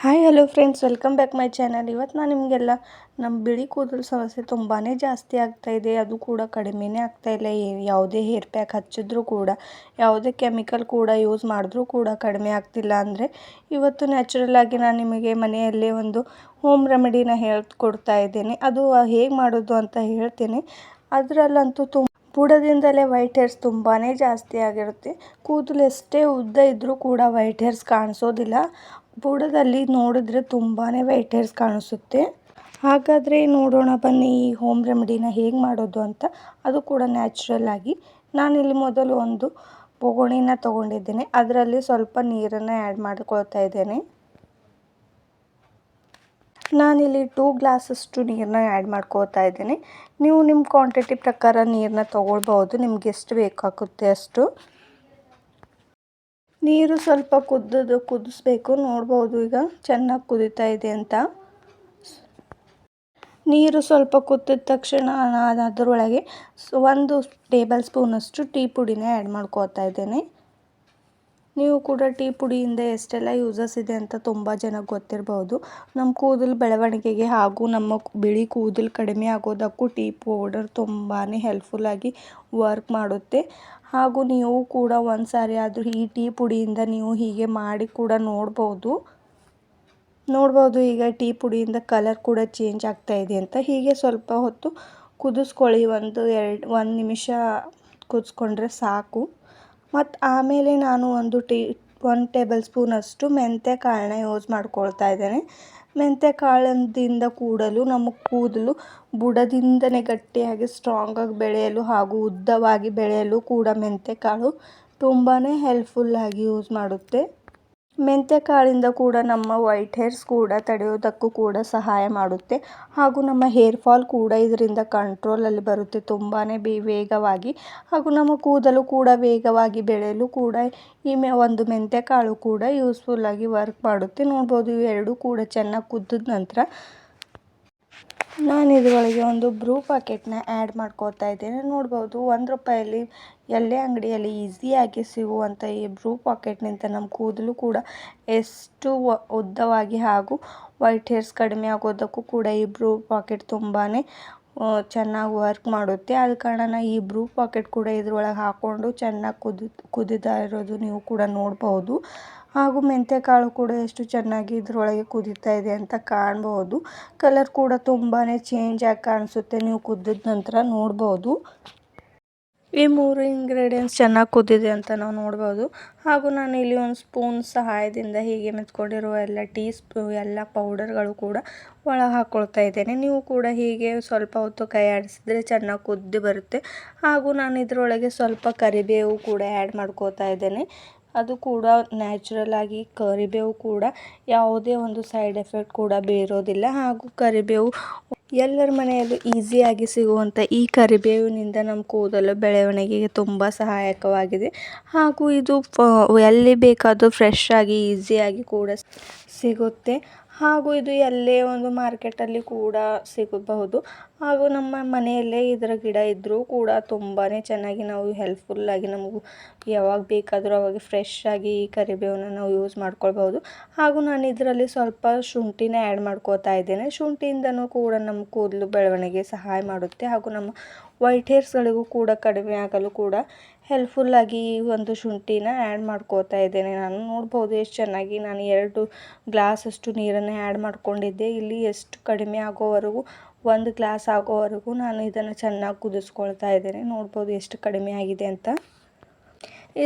Hi hello friends, welcome back my channel. ಇವತ್ತು ನಾನು ನಿಮಗೆಲ್ಲ ನಮ್ಮ ಬಿಳಿ ಕೂದಲು ಸಮಸ್ಯೆ ತುಂಬಾ ಜಾಸ್ತಿ ಆಗ್ತಾಯಿದೆ. ಅದು ಕೂಡ ಕಡಿಮೆನೇ ಆಗ್ತಾಯಿಲ್ಲ. ಯಾವುದೇ ಹೇರ್ ಪ್ಯಾಕ್ ಹಚ್ಚಿದ್ರೂ ಕೂಡ, ಯಾವುದೇ ಕೆಮಿಕಲ್ ಕೂಡ ಯೂಸ್ ಮಾಡಿದ್ರೂ ಕೂಡ ಕಡಿಮೆ ಆಗ್ತಿಲ್ಲ. ಅಂದರೆ ಇವತ್ತು ನ್ಯಾಚುರಲ್ ಆಗಿ ನಾನು ನಿಮಗೆ ಮನೆಯಲ್ಲೇ ಒಂದು ಹೋಮ್ ರೆಮಿಡಿನ ಹೇಳ್ಕೊಡ್ತಾ ಇದ್ದೇನೆ. ಅದು ಹೇಗೆ ಮಾಡೋದು ಅಂತ ಹೇಳ್ತೀನಿ. ಅದರಲ್ಲಂತೂ ಬುಡದಿಂದಲೇ ವೈಟ್ ಹೇರ್ಸ್ ತುಂಬಾ ಜಾಸ್ತಿ ಆಗಿರುತ್ತೆ. ಕೂದಲು ಎಷ್ಟೇ ಉದ್ದ ಇದ್ದರೂ ಕೂಡ ವೈಟ್ ಹೇರ್ಸ್ ಕಾಣಿಸೋದಿಲ್ಲ. ಬುಡದಲ್ಲಿ ನೋಡಿದ್ರೆ ತುಂಬಾ ವೈಟ್ ಹೇರ್ಸ್ ಕಾಣಿಸುತ್ತೆ. ಹಾಗಾದರೆ ನೋಡೋಣ ಬನ್ನಿ ಈ ಹೋಮ್ ರೆಮಿಡಿನ ಹೇಗೆ ಮಾಡೋದು ಅಂತ. ಅದು ಕೂಡ ನ್ಯಾಚುರಲ್ ಆಗಿ. ನಾನಿಲ್ಲಿ ಮೊದಲು ಒಂದು ಬೊಗಣಿನ ತೊಗೊಂಡಿದ್ದೇನೆ. ಅದರಲ್ಲಿ ಸ್ವಲ್ಪ ನೀರನ್ನು ಆ್ಯಡ್ ಮಾಡ್ಕೊಳ್ತಾ ಇದ್ದೇನೆ. ನಾನಿಲ್ಲಿ 2 ಗ್ಲಾಸಷ್ಟು ನೀರನ್ನ ಆ್ಯಡ್ ಮಾಡ್ಕೋತಾ ಇದ್ದೀನಿ. ನೀವು ನಿಮ್ಮ ಕ್ವಾಂಟಿಟಿ ಪ್ರಕಾರ ನೀರನ್ನ ತೊಗೊಳ್ಬೋದು, ನಿಮ್ಗೆ ಎಷ್ಟು ಬೇಕಾಗುತ್ತೆ ಅಷ್ಟು. ನೀರು ಸ್ವಲ್ಪ ಕುದಿಸ್ಬೇಕು. ನೋಡ್ಬೋದು ಈಗ ಚೆನ್ನಾಗಿ ಕುದೀತಾ ಇದೆ ಅಂತ. ನೀರು ಸ್ವಲ್ಪ ಕುದಿದ ತಕ್ಷಣ ನಾನು ಅದರೊಳಗೆ 1 ಟೇಬಲ್ ಸ್ಪೂನಷ್ಟು ಟೀ ಪುಡಿನ ಆ್ಯಡ್ ಮಾಡ್ಕೋತಾ ಇದ್ದೇನೆ. ನೀವು ಕೂಡ ಟೀ ಪುಡಿಯಿಂದ ಎಷ್ಟೆಲ್ಲ ಯೂಸಸ್ ಇದೆ ಅಂತ ತುಂಬ ಜನಕ್ಕೆ ಗೊತ್ತಿರಬಹುದು. ನಮ್ಮ ಕೂದಲು ಬೆಳವಣಿಗೆಗೆ ಹಾಗೂ ನಮ್ಮ ಬಿಳಿ ಕೂದಲು ಕಡಿಮೆ ಆಗೋದಕ್ಕೂ ಟೀ ಪೌಡರ್ ತುಂಬಾ ಹೆಲ್ಪ್ಫುಲ್ಲಾಗಿ ವರ್ಕ್ ಮಾಡುತ್ತೆ. ಹಾಗೂ ನೀವು ಕೂಡ ಒಂದು ಸಾರಿ ಆದರೂ ಈ ಟೀ ಪುಡಿಯಿಂದ ನೀವು ಹೀಗೆ ಮಾಡಿ ಕೂಡ ನೋಡ್ಬೋದು. ಈಗ ಟೀ ಪುಡಿಯಿಂದ ಕಲರ್ ಕೂಡ ಚೇಂಜ್ ಆಗ್ತಾ ಇದೆ ಅಂತ. ಹೀಗೆ ಸ್ವಲ್ಪ ಹೊತ್ತು ಕುದಿಸ್ಕೊಳ್ಳಿ. 1 ನಿಮಿಷ ಕುದಿಸ್ಕೊಂಡ್ರೆ ಸಾಕು. ಮತ್ತು ಆಮೇಲೆ ನಾನು 1 ಟೇಬಲ್ ಸ್ಪೂನಷ್ಟು ಮೆಂತ್ಯ ಕಾಳನ್ನ ಯೂಸ್ ಮಾಡ್ಕೊಳ್ತಾ ಇದ್ದೇನೆ. ಮೆಂತ್ಯ ಕಾಳಿಂದ ಕೂಡಲು ನಮ್ಮ ಕೂದಲು ಬುಡದಿಂದನೇ ಗಟ್ಟಿಯಾಗಿ ಸ್ಟ್ರಾಂಗಾಗಿ ಬೆಳೆಯಲು ಹಾಗೂ ಉದ್ದವಾಗಿ ಬೆಳೆಯಲು ಕೂಡ ಮೆಂತ್ಯ ಕಾಳು ತುಂಬಾ ಹೆಲ್ಪ್ಫುಲ್ಲಾಗಿ ಯೂಸ್ ಮಾಡುತ್ತೆ. ಮೆಂತ್ಯ ಕಾಳಿಂದ ಕೂಡ ನಮ್ಮ ವೈಟ್ ಹೇರ್ಸ್ ಕೂಡ ತಡೆಯೋದಕ್ಕೂ ಕೂಡ ಸಹಾಯ ಮಾಡುತ್ತೆ. ಹಾಗೂ ನಮ್ಮ ಹೇರ್ ಫಾಲ್ ಕೂಡ ಇದರಿಂದ ಕಂಟ್ರೋಲಲ್ಲಿ ಬರುತ್ತೆ ತುಂಬಾ ವೇಗವಾಗಿ. ಹಾಗೂ ನಮ್ಮ ಕೂದಲು ಕೂಡ ವೇಗವಾಗಿ ಬೆಳೆಯಲು ಕೂಡ ಈ ಒಂದು ಮೆಂತ್ಯ ಕಾಳು ಕೂಡ ಯೂಸ್ಫುಲ್ಲಾಗಿ ವರ್ಕ್ ಮಾಡುತ್ತೆ. ನೋಡ್ಬೋದು ಇವೆರಡೂ ಕೂಡ ಚೆನ್ನಾಗಿ ಕುದ್ದಿದ ನಂತರ ನಾನು ಇದರೊಳಗೆ ಒಂದು ಬ್ರೂ ಪ್ಯಾಕೆಟ್ನ ಆ್ಯಡ್ ಮಾಡ್ಕೋತಾ ಇದ್ದೇನೆ. ನೋಡ್ಬೋದು ₹1 ಎಲ್ಲೇ ಅಂಗಡಿಯಲ್ಲಿ ಈಸಿಯಾಗಿ ಸಿಗುವಂಥ ಈ ಬ್ರೂ ಪಾಕೆಟ್ನಿಂದ ನಮ್ಮ ಕೂದಲು ಕೂಡ ಎಷ್ಟು ಉದ್ದವಾಗಿ ಹಾಗೂ ವೈಟ್ ಹೇರ್ಸ್ ಕಡಿಮೆ ಆಗೋದಕ್ಕೂ ಕೂಡ ಈ ಬ್ರೂ ಪಾಕೆಟ್ ತುಂಬಾ ಚೆನ್ನಾಗಿ ವರ್ಕ್ ಮಾಡುತ್ತೆ. ಆದ ಕಾರಣ ಈ ಬ್ರೂ ಪಾಕೆಟ್ ಕೂಡ ಇದರೊಳಗೆ ಹಾಕ್ಕೊಂಡು ಚೆನ್ನಾಗಿ ಕುದೀತಾ ಇರೋದು ನೀವು ಕೂಡ ನೋಡ್ಬೋದು. ಹಾಗೂ ಮೆಂತ್ಯ ಕಾಳು ಕೂಡ ಎಷ್ಟು ಚೆನ್ನಾಗಿ ಇದರೊಳಗೆ ಕುದೀತಾ ಇದೆ ಅಂತ ಕಾಣ್ಬೋದು. ಕಲರ್ ಕೂಡ ತುಂಬಾ ಚೇಂಜ್ ಆಗಿ ಕಾಣಿಸುತ್ತೆ ನೀವು ಕುದ್ದಿದ ನಂತರ ನೋಡ್ಬೋದು. ಈ 3 ಇಂಗ್ರೀಡಿಯೆಂಟ್ಸ್ ಚೆನ್ನಾಗಿ ಕುದ್ದಿದೆ ಅಂತ ನಾವು ನೋಡ್ಬೋದು. ಹಾಗೂ ನಾನು ಇಲ್ಲಿ ಒಂದು ಸ್ಪೂನ್ ಸಹಾಯದಿಂದ ಹೀಗೆ ಮೆತ್ಕೊಂಡಿರೋ ಎಲ್ಲ ಪೌಡರ್ಗಳು ಕೂಡ ಒಳಗೆ ಹಾಕ್ಕೊಳ್ತಾ ಇದ್ದೇನೆ. ನೀವು ಕೂಡ ಹೀಗೆ ಸ್ವಲ್ಪ ಹೊತ್ತು ಕೈ ಆಡಿಸಿದ್ರೆ ಚೆನ್ನಾಗಿ ಕುದ್ದು ಬರುತ್ತೆ. ಹಾಗೂ ನಾನು ಇದರೊಳಗೆ ಸ್ವಲ್ಪ ಕರಿಬೇವು ಕೂಡ ಆ್ಯಡ್ ಮಾಡ್ಕೋತಾ ಇದ್ದೇನೆ. ಅದು ಕೂಡ ನ್ಯಾಚುರಲ್ ಆಗಿ ಕರಿಬೇವು ಕೂಡ ಯಾವುದೇ ಒಂದು ಸೈಡ್ ಎಫೆಕ್ಟ್ ಕೂಡ ಬೀರೋದಿಲ್ಲ. ಹಾಗೂ ಕರಿಬೇವು ಎಲ್ಲರ ಮನೆಯಲ್ಲೂ ಈಸಿಯಾಗಿ ಸಿಗುವಂಥ ಈ ಕರಿಬೇವಿನಿಂದ ನಮ್ಮ ಕೂದಲು ಬೆಳವಣಿಗೆಗೆ ತುಂಬ ಸಹಾಯಕವಾಗಿದೆ. ಹಾಗೂ ಇದು ಎಲ್ಲಿ ಬೇಕಾದರೂ ಫ್ರೆಶ್ ಆಗಿ ಈಸಿಯಾಗಿ ಕೂಡ ಸಿಗುತ್ತೆ. ಹಾಗೂ ಇದು ಎಲ್ಲೇ ಒಂದು ಮಾರ್ಕೆಟಲ್ಲಿ ಕೂಡ ಸಿಗಬಹುದು. ಹಾಗೂ ನಮ್ಮ ಮನೆಯಲ್ಲೇ ಇದರ ಗಿಡ ಇದ್ದರೂ ಕೂಡ ತುಂಬಾ ಚೆನ್ನಾಗಿ ನಾವು ಹೆಲ್ಪ್ಫುಲ್ಲಾಗಿ ನಮಗೂ ಯಾವಾಗ ಬೇಕಾದರೂ ಅವಾಗ ಫ್ರೆಶ್ ಆಗಿ ಈ ಕರಿಬೇವನ್ನ ನಾವು ಯೂಸ್ ಮಾಡ್ಕೊಳ್ಬೋದು. ಹಾಗೂ ನಾನು ಇದರಲ್ಲಿ ಸ್ವಲ್ಪ ಶುಂಠಿನ ಆ್ಯಡ್ ಮಾಡ್ಕೋತಾ ಇದ್ದೇನೆ. ಶುಂಠಿಯಿಂದನೂ ಕೂಡ ನಮ್ಮ ಕೂದಲು ಬೆಳವಣಿಗೆ ಸಹಾಯ ಮಾಡುತ್ತೆ. ಹಾಗೂ ನಮ್ಮ ವೈಟ್ ಹೇರ್ಸ್ಗಳಿಗೂ ಕೂಡ ಕಡಿಮೆ ಆಗಲು ಕೂಡ ಹೆಲ್ಪ್ಫುಲ್ಲಾಗಿ ಈ ಒಂದು ಶುಂಠಿನ ಆ್ಯಡ್ ಮಾಡ್ಕೋತಾ ಇದ್ದೇನೆ. ನಾನು ನೋಡ್ಬೋದು ಎಷ್ಟು ಚೆನ್ನಾಗಿ ನಾನು 2 ಗ್ಲಾಸಷ್ಟು ನೀರನ್ನು ಆ್ಯಡ್ ಮಾಡ್ಕೊಂಡಿದ್ದೆ. ಇಲ್ಲಿ ಎಷ್ಟು ಕಡಿಮೆ ಆಗೋವರೆಗೂ 1 ಗ್ಲಾಸ್ ಆಗೋವರೆಗೂ ನಾನು ಇದನ್ನು ಚೆನ್ನಾಗಿ ಕುದಿಸ್ಕೊಳ್ತಾ ಇದ್ದೇನೆ. ನೋಡ್ಬೋದು ಎಷ್ಟು ಕಡಿಮೆ ಆಗಿದೆ ಅಂತ.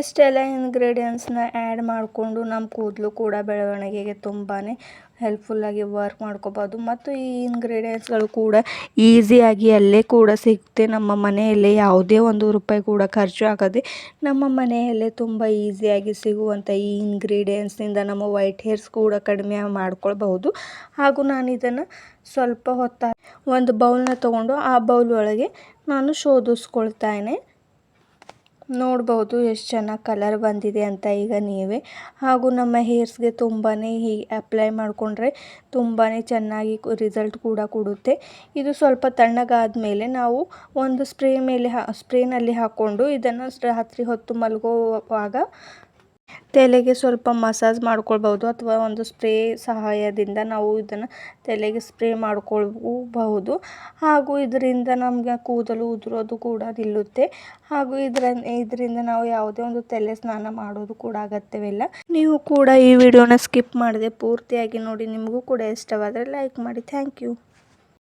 ಇಷ್ಟೆಲ್ಲ ಇಂಗ್ರೀಡಿಯೆಂಟ್ಸ್ನ ಆ್ಯಡ್ ಮಾಡಿಕೊಂಡು ನಮ್ಮ ಕೂದಲು ಕೂಡ ಬೆಳವಣಿಗೆಗೆ ತುಂಬಾ ಹೆಲ್ಪ್ಫುಲ್ಲಾಗಿ ವರ್ಕ್ ಮಾಡ್ಕೋಬೋದು. ಮತ್ತು ಈ ಇಂಗ್ರೀಡಿಯೆಂಟ್ಸ್ಗಳು ಕೂಡ ಈಸಿಯಾಗಿ ಅಲ್ಲೇ ಕೂಡ ಸಿಗುತ್ತೆ. ನಮ್ಮ ಮನೆಯಲ್ಲೇ ಯಾವುದೇ ₹1 ಕೂಡ ಖರ್ಚು ಆಗದೆ ನಮ್ಮ ಮನೆಯಲ್ಲೇ ತುಂಬ ಈಸಿಯಾಗಿ ಸಿಗುವಂಥ ಈ ಇಂಗ್ರೀಡಿಯೆಂಟ್ಸ್ನಿಂದ ನಮ್ಮ ವೈಟ್ ಹೇರ್ಸ್ ಕೂಡ ಕಡಿಮೆ ಮಾಡ್ಕೊಳ್ಬಹುದು. ಹಾಗೂ ನಾನು ಇದನ್ನು ಸ್ವಲ್ಪ ಹೊತ್ತು ಒಂದು ಬೌಲ್ನ ತೊಗೊಂಡು ಆ ಬೌಲ್ ಒಳಗೆ ನಾನು ಶೋಧಿಸ್ಕೊಳ್ತಾನೆ. ನೋಡ್ಬೋದು ಎಷ್ಟು ಚೆನ್ನಾಗಿ ಕಲರ್ ಬಂದಿದೆ ಅಂತ ಈಗ ನೀವೇ. ಹಾಗೂ ನಮ್ಮ ಹೇರ್ಸ್ಗೆ ತುಂಬಾ ಹೀಗೆ ಅಪ್ಲೈ ಮಾಡಿಕೊಂಡ್ರೆ ತುಂಬಾ ಚೆನ್ನಾಗಿ ರಿಸಲ್ಟ್ ಕೂಡ ಕೊಡುತ್ತೆ. ಇದು ಸ್ವಲ್ಪ ತಣ್ಣಗಾದ ಮೇಲೆ ನಾವು ಒಂದು ಸ್ಪ್ರೇನಲ್ಲಿ ಹಾಕ್ಕೊಂಡು ಇದನ್ನು ರಾತ್ರಿ ಹೊತ್ತು ಮಲಗುವಾಗ ತಲೆಗೆ ಸ್ವಲ್ಪ ಮಸಾಜ್ ಮಾಡ್ಕೊಳ್ಬೋದು ಅಥವಾ ಒಂದು ಸ್ಪ್ರೇ ಸಹಾಯದಿಂದ ನಾವು ಇದನ್ನು ತಲೆಗೆ ಸ್ಪ್ರೇ ಮಾಡ್ಕೊಳ್ಬಹುದು. ಹಾಗೂ ಇದರಿಂದ ನಮಗೆ ಕೂದಲು ಉದುರೋದು ಕೂಡ ನಿಲ್ಲುತ್ತೆ. ಹಾಗೂ ಇದರಿಂದ ನಾವು ಯಾವುದೇ ಒಂದು ತಲೆ ಸ್ನಾನ ಮಾಡೋದು ಕೂಡ ಅಗತ್ಯವಿಲ್ಲ. ನೀವು ಕೂಡ ಈ ವಿಡಿಯೋನ ಸ್ಕಿಪ್ ಮಾಡದೆ ಪೂರ್ತಿಯಾಗಿ ನೋಡಿ. ನಿಮಗೂ ಕೂಡ ಇಷ್ಟವಾದರೆ ಲೈಕ್ ಮಾಡಿ. Thank you.